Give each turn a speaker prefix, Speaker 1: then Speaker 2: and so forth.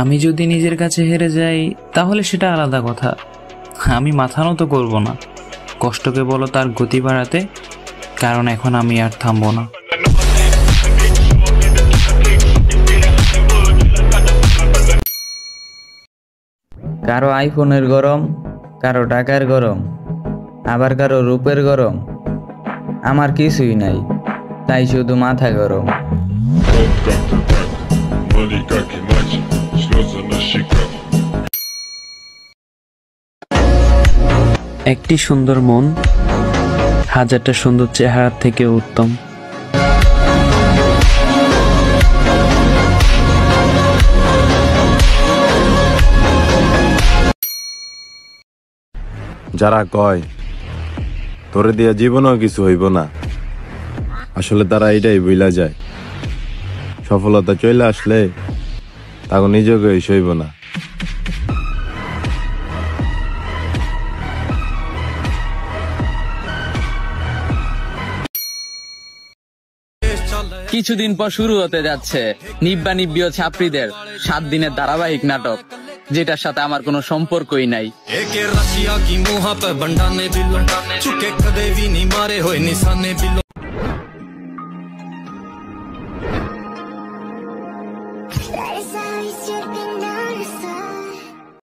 Speaker 1: আমি যদি নিজের কাছে হেরে যাই তাহলে সেটা আলাদা কথা, আমি মাথা নত করব না। কষ্টকে বলো তার গতি বাড়াতে, কারণ এখন আমি আর থামবো না।
Speaker 2: কারো আইফোনের গরম, কারো টাকার গরম, আবার কারো রূপের গরম। আমার কিছুই নাই, তাই শুধু মাথা গরম।
Speaker 1: একটি সুন্দর মন হাজারটা সুন্দর চেহারার থেকে উত্তম।
Speaker 3: যারা কয় তোরে দিয়া জীবনেও কিছু হইব না, আসলে তারা এটাই ভুলা যায়। সফলতা চলে আসলে তাকে নিজেকে হইব না।
Speaker 4: কিছুদিন পর শুরু হতে যাচ্ছে নিব্বা নিব্বি ও ছাত্রীদের 7 দিনের ধারাবাহিক নাটক, যেটার সাথে আমার কোনো সম্পর্কই নাই।